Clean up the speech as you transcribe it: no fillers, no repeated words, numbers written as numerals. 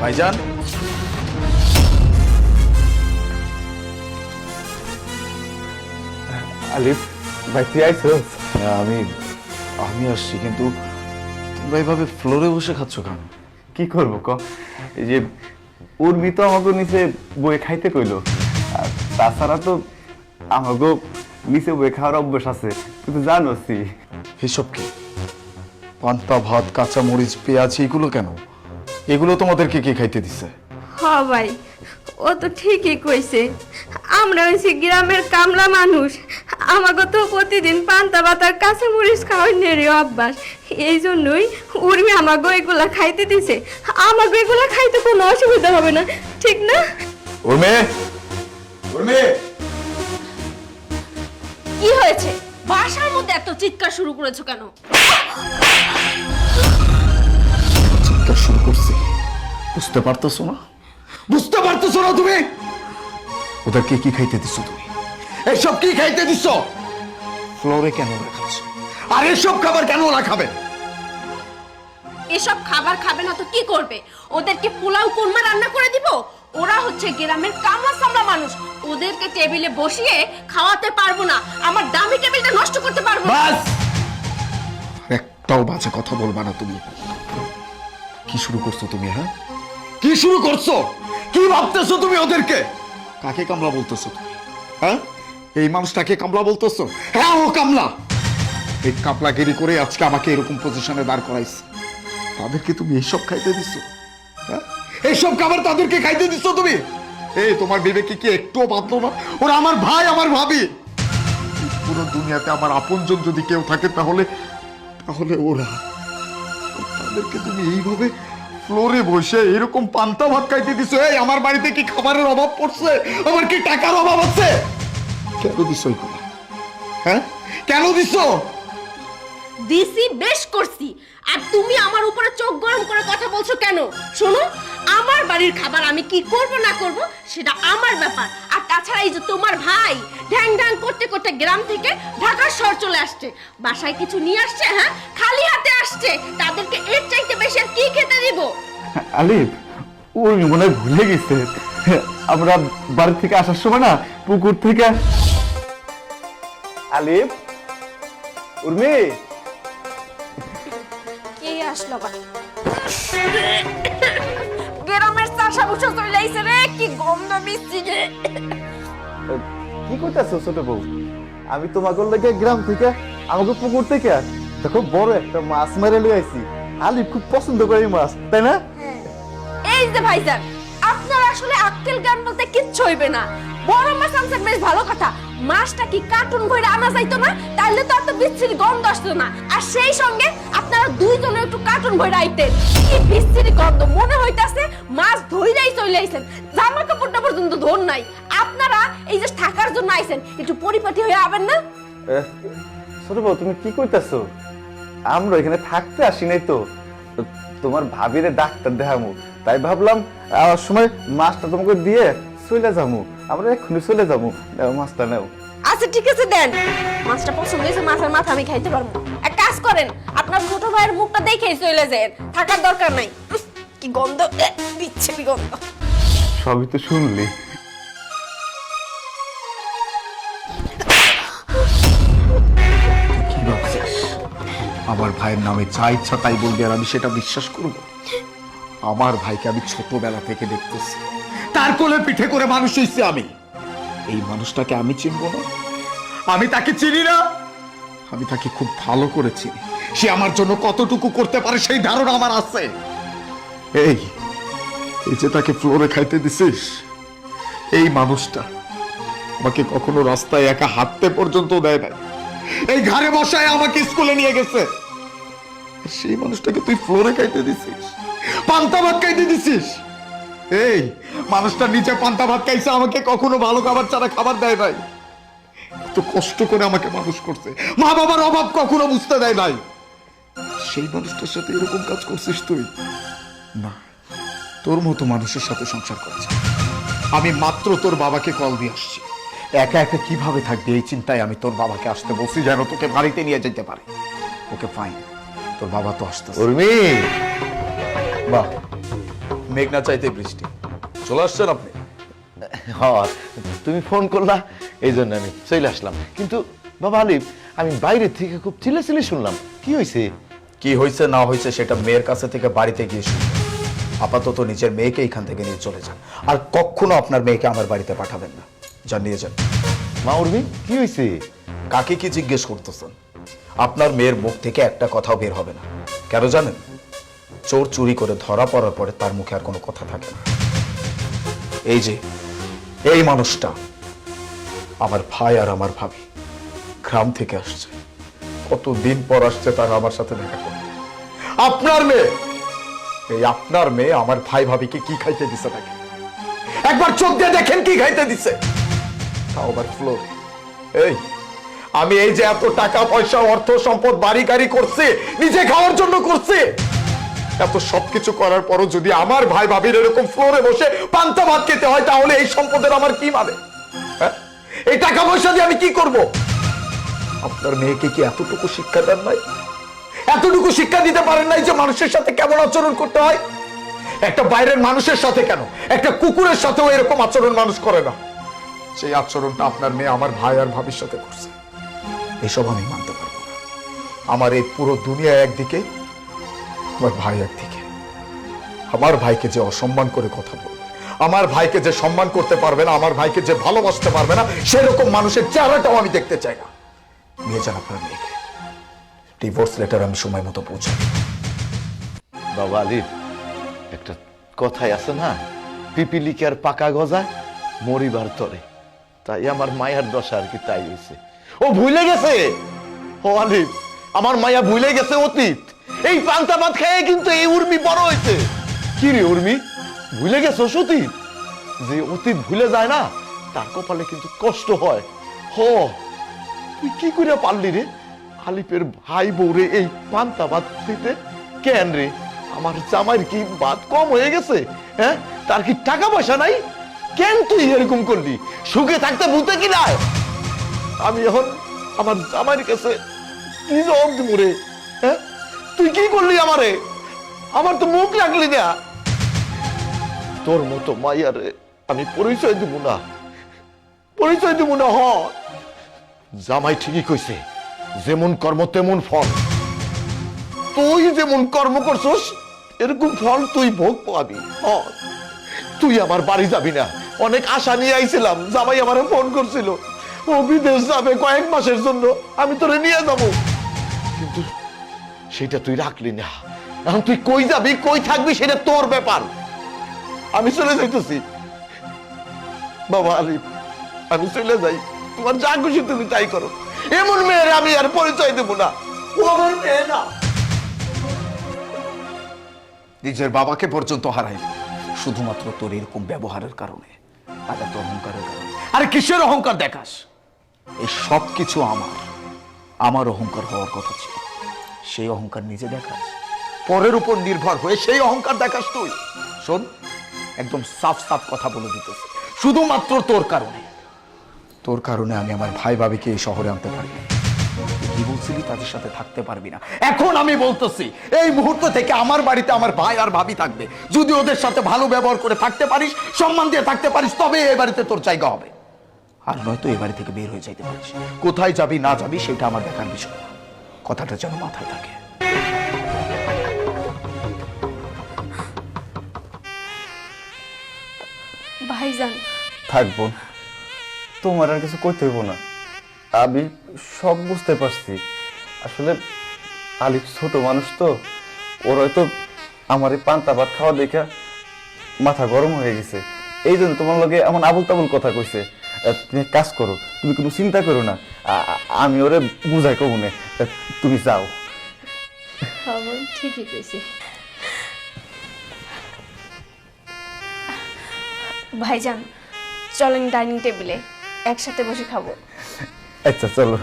ভাইজান, আলিফ ভাই তুই আইছস? হ্যাঁ, আমি আসছি, কিন্তু তোমরা এইভাবে ফ্লোরে বসে খাচ্ছ কেন? কি করবো ক, এই যে উর্মি তো আমাকে নিচে বই খাইতে কইলো, আর তাছাড়া তো আমাকে নিচে বই খাওয়ার অভ্যাস আছে, তুই তো জানোসই। এসব কি? পান্তা ভাত, কাঁচা মরিচ, পেঁয়াজ, এগুলো কেন? এগুলো তোমাদেরকে কে খাইতে দিছে? হ ভাই, ও তো ঠিকই কইছে। আমরা হইছি গ্রামের কামলা মানুষ, আমাকে তো প্রতিদিন পান্তা ভাতার কাঁচা মরিচ খাওয়ার নেড়ে অভ্যাস। এই জন্যই উর্মি আমাকে এগুলা খাইতে দিছে। আমাকে এগুলা খাইতে কোনো অসুবিধা হবে না, ঠিক না? উর্মি, উর্মি, কি হয়েছে? বাসার মধ্যে এত চিৎকার শুরু করেছো কেন? চিৎকার শুরু করছি, বুঝতে পারতেছো না? বুঝতে পারতেছো না তুমি? ওদেরকে কি খাইতে দিছো তুমি? এসব কি খাইতে দিছো? ফ্লোরে কেন রাখাচ্ছ? আর এসব খাবার কেন ওরা খাবে? এসব খাবার খাবে না তো কি করবে? ওদেরকে পোলাও কোরমা রান্না করে দিব? ওরা হচ্ছে গ্রামের কামলা সামলা মানুষ, ওদেরকে টেবিলে বসিয়ে খাওয়াতে পারবো না। আমার দামি টেবিলটা নষ্ট করতে পারবো না। বাস, একটাও বাজে কথা বলবা না তুমি। কি শুরু করছো তুমি? হ্যাঁ, কি শুরু করছো? কি ভাবতেছো তুমি ওদেরকে? কাকে কামলা বলতেছো তুমি? হ্যাঁ, এই মানুষটাকে কামলা বলতেছো? হ্যাঁ, ও কামলা। এই কাপলাগিরি করে আজকে আমাকে এরকম পজিশনে দাঁড় করাইছে। তাদেরকে তুমি এইসব খাইতে দিছো? হ্যাঁ, এইসব খাবার তাদেরকে খাইতে দিছো তুমি? এই তোমার বিবেকে কি একটুও বাঁধলো না? ওরা আমার ভাই, আমার ভাবি। পুরো দুনিয়াতে আমার আপনজন যদি কেউ থাকে তাহলে ওরা। তাদেরকে তুমি এইভাবে ফ্লোরে বসে এরকম পান্তা ভাত খাইতে দিছো? এই আমার বাড়িতে কি খাবারের অভাব পড়ছে? আমার কি টাকার অভাব আছে? কেন দিছো এগুলো? হ্যাঁ, কেন দিছো? দিছি, বেশ করছি। আর তুমি আমার উপরে চোখ গরম করে কথা বলছো কেন? শোনো, আমার বাড়ির খাবার আমি কি করব না করব সেটা আমার ব্যাপার। আর তাছাড়া এই যে তোমার ভাই ঢ্যাং ঢ্যাং করতে করতে গ্রাম থেকে ঢাকা শহর চলে আসছে, বাসায় কিছু নিয়ে আসছে, হ্যাঁ, খালি হাতে আসছে। তাদেরকে এর চাইতে বেশি আর কি খেতে দিব? আলিফ, উর্মি মনে হয় ভুলে গেছে, আমরা বাড়ি থেকে আসার সময় না পুকুর থেকে। আলিফ, উর্মি, কে আসলো আবার? গ্রামের চাষা বুঝা চলে আইছে রে, কি গন্ধ মিষ্টি রে। কি করতেছো ছোট বউ? আমি তোমাকে লেগে গ্রাম থেকে, আমাকে পুকুর থেকে দেখো বড় একটা মাছ মেরে লিয়ে আইছি। আলিফ খুব পছন্দ করে এই মাছ, তাই না? এই যে ভাইজান, আপনার আসলে আক্কেল জ্ঞান বলতে কিচ্ছু হইবে না। বড় মাছ আনছেন বেশ ভালো কথা, মাছটা কি কার্টুন কইরা আনা যাইতো না? তাইলে তো এত বিচ্ছিরি গন্ধ আসতো না। আর সেই সঙ্গে আপনারা দুইজনে একটু কার্টুন কইরা আইতেন। কি বিচ্ছিরি গন্ধ, মনে হইতাছে মাছ ধইরাই চলে আইছেন, জামা কাপড়টা পর্যন্ত ধর নাই। আপনারা এই যে থাকার জন্য আইছেন, একটু পরিপাটি হয়ে আবেন না? ছোট বউ, তুমি কি করতেছো? আমরা এখানে থাকতে আসি নাই তো, তোমার ভাবিরে ডাক্তার দেখামু, তাই ভাবলাম আমার সময় মাছটা তোমাকে দিয়ে চলে যাবো। আমরা এক্ষুনি চলে যাবো, নাও মাছটা নাও। আচ্ছা ঠিক আছে, দেন। মাছটা পছন্দ হয়েছে, মাছের মাথা আমি খাইতে পারবো। এক কাজ করেন, আপনার ছোট ভাইয়ের মুখটা দেখেই চলে যায়, থাকার দরকার নাই। কি গন্ধ, বিচ্ছিরি গন্ধ। সবই তো শুনলি। কি ভাবছিস? আমার ভাইয়ের নামে যা ইচ্ছা তাই বলবি আর আমি সেটা বিশ্বাস করব? আমার ভাইকে আমি ছোটবেলা থেকে দেখতেছি, তার কোলে পিঠে করে মানুষ হইছি আমি। এই মানুষটাকে আমি চিনব না? আমি তাকে চিনি না? আমি তাকে খুব ভালো করে চিনি। সে আমার জন্য কতটুকু করতে পারে সেই ধারণা আমার আছে। এই এই যে তাকে ফ্লোরে খাইতে দিছিস, এই মানুষটা আমাকে কখনো রাস্তায় একা হাঁটতে পর্যন্ত দেয় নাই। এই ঘরে বসায় আমাকে স্কুলে নিয়ে গেছে। আর সেই মানুষটাকে তুই ফ্লোরে খাইতে দিছিস, পান্তা ভাত খাইতে দিছিস। এই মানুষটা নিচে পান্তা ভাত খাইছে, আমাকে কখনো ভালো খাবার ছাড়া খাবার দেয় নাই। এত কষ্ট করে আমাকে মানুষ করছে, মা বাবার অভাব কখনো বুঝতে দেয় নাই। সেই মানুষটার সাথে এরকম কাজ করছিস তুই? না, তোর মতো মানুষের সাথে সংসার করেছে। আমি মাত্র তোর বাবাকে কল দিয়ে আসছি। একা একা কিভাবে থাকবে এই চিন্তায় আমি তোর বাবাকে আসতে বলছি, যেন তোকে বাড়িতে নিয়ে যেতে পারে। ওকে ফাইন, তোর বাবা তো আসতে। উর্মি, বাহ, মেঘনা চাইতে বৃষ্টি। চলে আসছেন আপনি? হ্যাঁ, তুমি ফোন করলা এই জন্য আমি চলে আসলাম। কিন্তু বাবা আলিফ, আমি বাইরে থেকে খুব চিল্লাচিল্লি শুনলাম, কি হয়েছে? কি হয়েছে না হয়েছে সেটা মেয়ের কাছে থেকে বাড়িতে গিয়ে শুনুন। আপাতত নিজের মেয়েকে এখান থেকে নিয়ে চলে যান, আর কখনো আপনার মেয়েকে আমার বাড়িতে পাঠাবেন না। যান, নিয়ে যান। মা উর্মি, কি হয়েছে? কাকে কি জিজ্ঞেস করতেছেন? আপনার মেয়ের মুখ থেকে একটা কথাও বের হবে না। কেন জানেন? চোর চুরি করে ধরা পড়ার পরে তার মুখে আর কোনো কথা থাকে না। এই যে এই মানুষটা আমার ভাই আর আমার ভাবি গ্রাম থেকে আসছে, কতদিন পর আসছে তারা আমার সাথে দেখা করতে। আপনার মেয়ে, এই আপনার মেয়ে আমার ভাই ভাবিকে কি খাইতে দিছে তাকে একবার চোখ দিয়ে দেখেন কি খাইতে দিছে, তাও আবার ফ্লোর। এই আমি এই যে এত টাকা পয়সা অর্থ সম্পদ বাড়ি গাড়ি করছে নিজে খাওয়ার জন্য করছে, এত সবকিছু করার পরও যদি আমার ভাই ভাবির এরকম ফ্লোরে বসে পান্তা ভাত খেতে হয়, তাহলে এই সম্পদের আমার কি মানে? হ্যাঁ? এই টাকা পয়সা দিয়ে আমি কি করব? আপনার মেয়েকে কি এতটুকু শিক্ষা দেন নাই? এতটুকু শিক্ষা দিতে পারেন নাই যে মানুষের সাথে কেমন আচরণ করতে হয়? একটা বাইরের মানুষের সাথে কেন, একটা কুকুরের সাথেও এরকম আচরণ মানুষ করে না। সেই আচরণটা আপনার মেয়ে আমার ভাই আর ভাবির সাথে করছে। এসব আমি মানতে পারবো না। আমার এই পুরো দুনিয়া একদিকে, আমার ভাই একদিকে। আমার ভাইকে যে অসম্মান করে কথা বলবে, আমার ভাইকে যে সম্মান করতে পারবে না, আমার ভাইকে যে ভালোবাসতে পারবে না, সেরকম মানুষের চেহারাটাও আমি দেখতে চাই না। নিয়ে যান আপনার মেয়েকে। ডিভোর্স লেটার আমি সময় মতো পৌঁছাই। বাবা আলিফ, একটা কথাই আছে না, পিপিলিকার পাকা গজায় মরিবার তরে। তাই আমার মায়ার দশা আর কি তাই হয়েছে। ও ভুলে গেছে। ও আলিফ, আমার মায়া ভুলে গেছে অতীত। এই পান্তা ভাত খেয়ে কিন্তু এই উর্মি বড় হয়েছে। কি রে উর্মি, ভুলে গেছো অতীত? যে অতীত ভুলে যায় না, তার কপালে কিন্তু কষ্ট হয়। হ, তুই কি করে পারলি রে আলিফের ভাই বউরে এই পান্তা ভাত দিতে? কেন রে, আমার জামাইয়ের কি ভাত কম হয়ে গেছে? হ্যাঁ, তার কি টাকা পয়সা নাই? কেন তুই এরকম করলি? সুখে থাকতে ভূতে কি নাই? আমি এখন আমার জামাইয়ের কাছে কি জবাব দিব রে? হ্যাঁ, তুই কি করলি আমারে? আমার তো মুখ রাখলি না। তোর মতো মাইয়ারে আমি পরিচয় দিব না, পরিচয় দিব না। হ, জামাই ঠিকই কইছে, যেমন কর্ম তেমন ফল। তুই যেমন কর্ম করছস এরকম ফল তুই ভোগ পাবি। তুই আমার বাড়ি যাবি না। অনেক আশা নিয়ে আইছিলাম, জামাই আমারে ফোন করছিল, ও বিদেশ যাবে কয়েক মাসের জন্য, আমি তোরে নিয়ে যাব, কিন্তু সেটা তুই রাখলি না। এখন তুই কই যাবি কই থাকবি সেটা তোর ব্যাপার। আমি চলে যাইতেছি। বাবা আলিফ, আমি চলে যাই, তোমার যা খুশি তুমি তাই করো। এমন মেয়ের আমি আর পরিচয় দেব না, ও আমার মেয়ে না। নিজের বাবাকে পর্যন্ত হারাইলি শুধুমাত্র তোর এরকম ব্যবহারের কারণে, আর এত অহংকারের কারণে। আরে কিসের অহংকার দেখাস? এই সব কিছু আমার অহংকার হওয়ার কথা ছিল। সেই অহংকার নিজে দেখাস, পরের উপর নির্ভর হয়ে সেই অহংকার দেখাস তুই। শোন, একদম সাফ সাফ কথা বলে দিতেছে, শুধুমাত্র তোর কারণে আমি আমার ভাই ভাবিকে এই শহরে আনতে পারি না। কি বলছিলি তাদের সাথে থাকতে পারবি না? এখন আমি বলতেছি এই মুহূর্ত থেকে আমার বাড়িতে আমার ভাই আর ভাবি থাকবে। যদি ওদের সাথে ভালো ব্যবহার করে থাকতে পারিস, সম্মান দিয়ে থাকতে পারিস, তবে এই বাড়িতে তোর জায়গা হবে। আর নয়তো এই বাড়ি থেকে বের হয়ে যাইতে পারিস। কোথায় যাবি না যাবি সেটা আমার দেখার বিষয় না। কথাটা যেন মাথায় থাকে। ভাইজান, থাকবো, তোমার আর কিছু করতে হইব না। আমি সব বুঝতে পারছি। আসলে আলিফ ছোট মানুষ তো, ওর হয়তো আমার এই পান্তা ভাত খাওয়া দেখা মাথা গরম হয়ে গেছে, এই জন্য তোমার লগে এমন আবুল তাবুল কথা কইছে। তুমি এক কাজ করো, তুমি কোনো চিন্তা করো না, আমি ওরে বুঝাই কব না। তুমি যাও। ঠিকই কইছি ভাইজান, চলেন ডাইনিং টেবিলে একসাথে বসে খাবো। আচ্ছা চলো।